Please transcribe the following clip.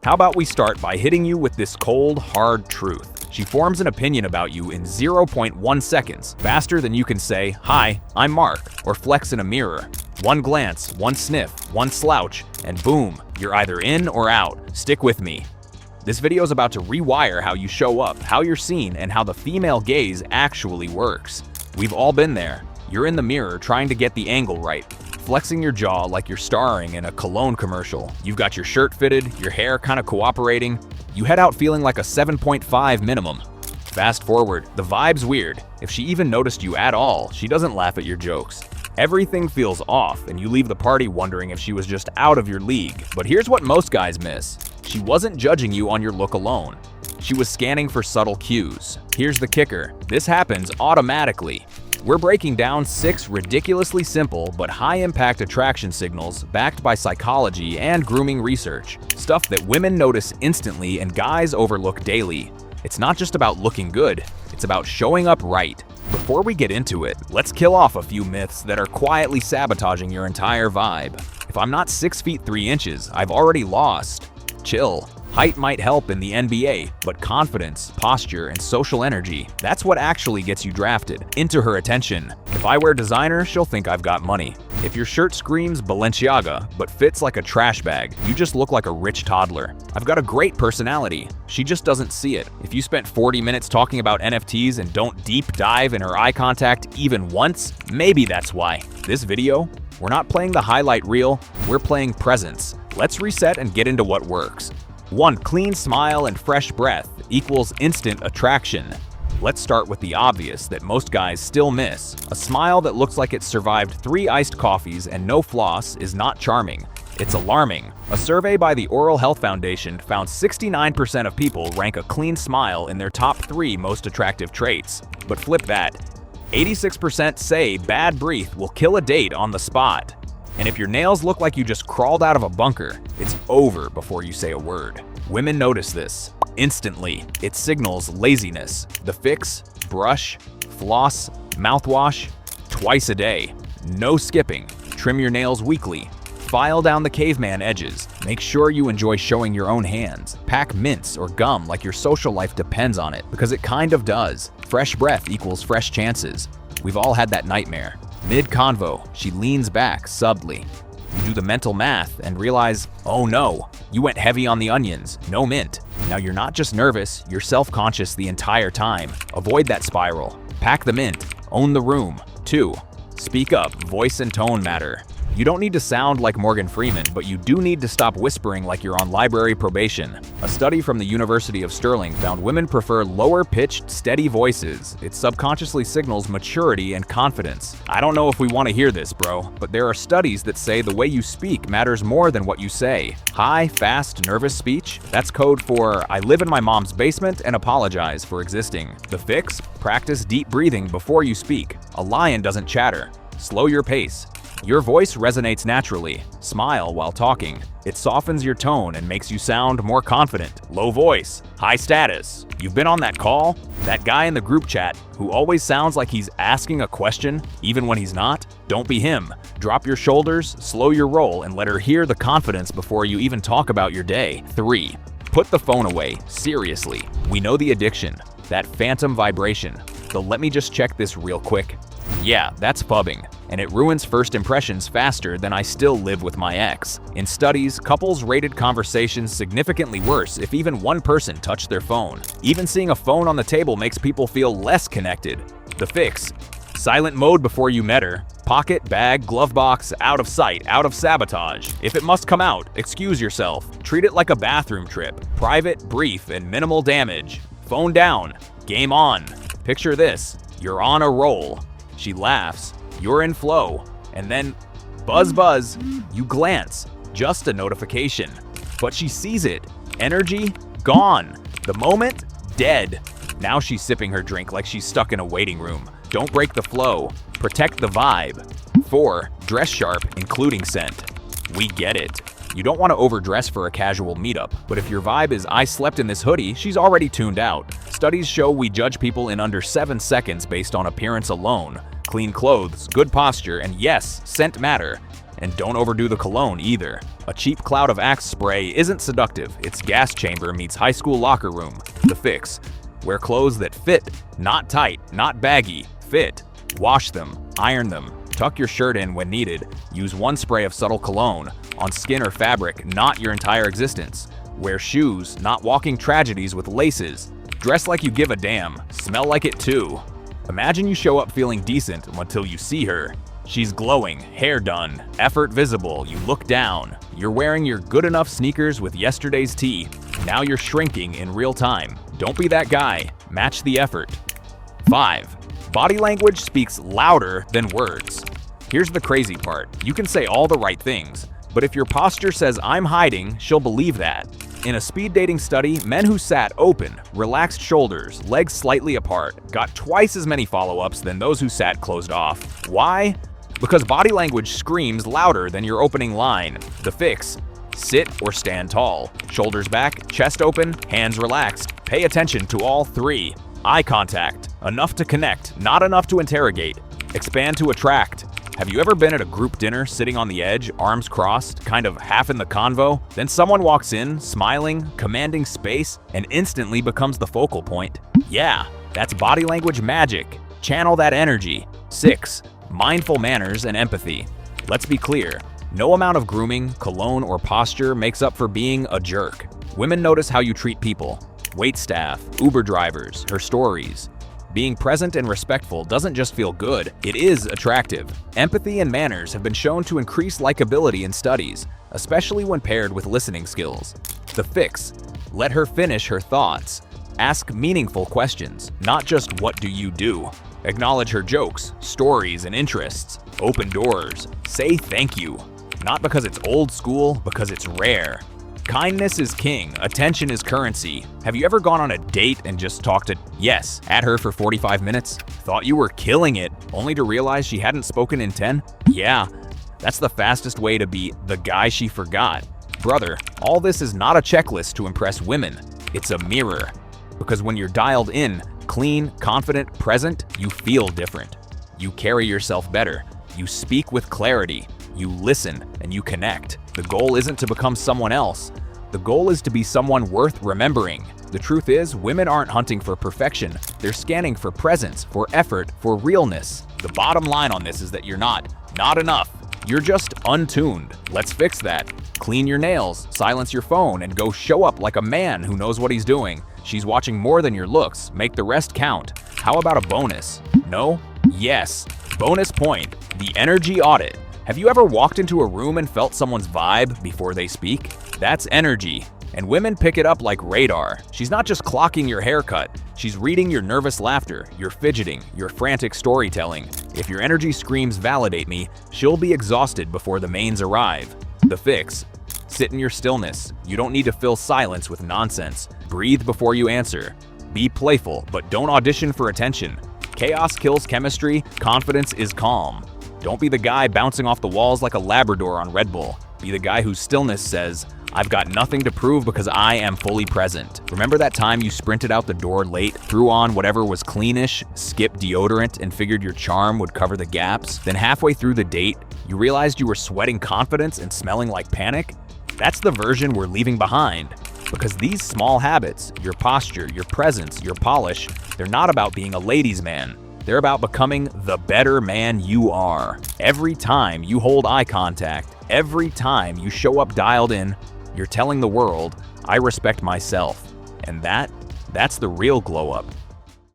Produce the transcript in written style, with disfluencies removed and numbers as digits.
How about we start by hitting you with this cold, hard truth? She forms an opinion about you in 0.1 seconds, faster than you can say, "Hi, I'm Mark," or flex in a mirror. One glance, one sniff, one slouch, and boom, you're either in or out. Stick with me. This video is about to rewire how you show up, how you're seen, and how the female gaze actually works. We've all been there. You're in the mirror trying to get the angle right, flexing your jaw like you're starring in a cologne commercial. You've got your shirt fitted, your hair kind of cooperating. You head out feeling like a 7.5 minimum. Fast forward, the vibe's weird. If she even noticed you at all, she doesn't laugh at your jokes. Everything feels off, and you leave the party wondering if she was just out of your league. But here's what most guys miss. She wasn't judging you on your look alone. She was scanning for subtle cues. Here's the kicker. This happens automatically. We're breaking down 6 ridiculously simple but high-impact attraction signals backed by psychology and grooming research. Stuff that women notice instantly and guys overlook daily. It's not just about looking good, it's about showing up right. Before we get into it, let's kill off a few myths that are quietly sabotaging your entire vibe. If I'm not 6 feet 3 inches, I've already lost. Chill. Height might help in the NBA, but confidence, posture, and social energy, that's what actually gets you drafted into her attention. If I wear designer, she'll think I've got money. If your shirt screams Balenciaga, but fits like a trash bag, you just look like a rich toddler. I've got a great personality. She just doesn't see it. If you spent 40 minutes talking about NFTs and don't deep dive in her eye contact even once, maybe that's why. This video, we're not playing the highlight reel, we're playing presence. Let's reset and get into what works. 1 clean smile and fresh breath equals instant attraction. Let's start with the obvious that most guys still miss. A smile that looks like it survived 3 iced coffees and no floss is not charming. It's alarming. A survey by the Oral Health Foundation found 69% of people rank a clean smile in their top 3 most attractive traits. But flip that. 86% say bad breath will kill a date on the spot. And if your nails look like you just crawled out of a bunker, it's over before you say a word. Women notice this instantly. It signals laziness. The fix: brush, floss, mouthwash, twice a day. No skipping. Trim your nails weekly. File down the caveman edges. Make sure you enjoy showing your own hands. Pack mints or gum like your social life depends on it, because it kind of does. Fresh breath equals fresh chances. We've all had that nightmare. Mid-convo, she leans back subtly. You do the mental math and realize, oh no, you went heavy on the onions, no mint. Now you're not just nervous, you're self-conscious the entire time. Avoid that spiral. Pack the mint, own the room. 2. Speak up, voice and tone matter. You don't need to sound like Morgan Freeman, but you do need to stop whispering like you're on library probation. A study from the University of Stirling found women prefer lower-pitched, steady voices. It subconsciously signals maturity and confidence. I don't know if we want to hear this, bro, but there are studies that say the way you speak matters more than what you say. High, fast, nervous speech? That's code for I live in my mom's basement and apologize for existing. The fix? Practice deep breathing before you speak. A lion doesn't chatter. Slow your pace. Your voice resonates naturally. Smile while talking. It softens your tone and makes you sound more confident. Low voice, high status. You've been on that call? That guy in the group chat who always sounds like he's asking a question, even when he's not? Don't be him. Drop your shoulders, slow your roll, and let her hear the confidence before you even talk about your day. 3. Put the phone away. Seriously. We know the addiction. That phantom vibration. The let me just check this real quick. Yeah, that's phubbing, and it ruins first impressions faster than I still live with my ex. In studies, couples rated conversations significantly worse if even one person touched their phone. Even seeing a phone on the table makes people feel less connected. The fix: silent mode before you met her. Pocket, bag, glove box, out of sight, out of sabotage. If it must come out, excuse yourself. Treat it like a bathroom trip. Private, brief, and minimal damage. Phone down. Game on. Picture this. You're on a roll. She laughs, you're in flow, and then buzz buzz, you glance, just a notification. But she sees it. Energy gone. The moment dead. Now she's sipping her drink like she's stuck in a waiting room. Don't break the flow. Protect the vibe. 4. Dress sharp, including scent. We get it. You don't want to overdress for a casual meetup, but if your vibe is I slept in this hoodie, she's already tuned out. Studies show we judge people in under 7 seconds based on appearance alone. Clean clothes, good posture, and yes, scent matter. And don't overdo the cologne either. A cheap cloud of Axe spray isn't seductive, it's gas chamber meets high school locker room. The fix: wear clothes that fit, not tight, not baggy, fit. Wash them, iron them, tuck your shirt in when needed. Use one spray of subtle cologne, on skin or fabric, not your entire existence. Wear shoes, not walking tragedies with laces. Dress like you give a damn, smell like it too. Imagine you show up feeling decent until you see her. She's glowing, hair done, effort visible, you look down. You're wearing your good enough sneakers with yesterday's tee. Now you're shrinking in real time. Don't be that guy, match the effort. 5. Body language speaks louder than words. Here's the crazy part, you can say all the right things, but if your posture says I'm hiding, she'll believe that. In a speed dating study, men who sat open, relaxed shoulders, legs slightly apart, got twice as many follow-ups than those who sat closed off. Why? Because body language screams louder than your opening line. The fix: sit or stand tall. Shoulders back, chest open, hands relaxed. Pay attention to all 3. Eye contact, enough to connect, not enough to interrogate. Expand to attract. Have you ever been at a group dinner sitting on the edge, arms crossed, kind of half in the convo? Then someone walks in, smiling, commanding space, and instantly becomes the focal point? Yeah, that's body language magic. Channel that energy. 6. Mindful manners and empathy. Let's be clear, no amount of grooming, cologne, or posture makes up for being a jerk. Women notice how you treat people. Waitstaff, Uber drivers, her stories. Being present and respectful doesn't just feel good, it is attractive. Empathy and manners have been shown to increase likability in studies, especially when paired with listening skills. The fix: let her finish her thoughts. Ask meaningful questions, not just what do you do. Acknowledge her jokes, stories, and interests. Open doors. Say thank you. Not because it's old school, because it's rare. Kindness is king, attention is currency. Have you ever gone on a date and just talked at her for 45 minutes? Thought you were killing it, only to realize she hadn't spoken in 10? Yeah, that's the fastest way to be the guy she forgot. Brother, all this is not a checklist to impress women. It's a mirror. Because when you're dialed in, clean, confident, present, you feel different. You carry yourself better. You speak with clarity. You listen and you connect. The goal isn't to become someone else. The goal is to be someone worth remembering. The truth is, women aren't hunting for perfection. They're scanning for presence, for effort, for realness. The bottom line on this is that you're not enough. You're just untuned. Let's fix that. Clean your nails, silence your phone, and go show up like a man who knows what he's doing. She's watching more than your looks. Make the rest count. How about a bonus? No? Yes. Bonus point: the energy audit. Have you ever walked into a room and felt someone's vibe before they speak? That's energy, and women pick it up like radar. She's not just clocking your haircut, she's reading your nervous laughter, your fidgeting, your frantic storytelling. If your energy screams validate me, she'll be exhausted before the mains arrive. The fix: sit in your stillness. You don't need to fill silence with nonsense. Breathe before you answer. Be playful, but don't audition for attention. Chaos kills chemistry, confidence is calm. Don't be the guy bouncing off the walls like a Labrador on Red Bull. Be the guy whose stillness says, I've got nothing to prove because I am fully present. Remember that time you sprinted out the door late, threw on whatever was cleanish, skipped deodorant, and figured your charm would cover the gaps? Then halfway through the date, you realized you were sweating confidence and smelling like panic? That's the version we're leaving behind. Because these small habits, your posture, your presence, your polish, they're not about being a ladies' man. They're about becoming the better man you are. Every time you hold eye contact, every time you show up dialed in, you're telling the world, I respect myself. And that's the real glow up.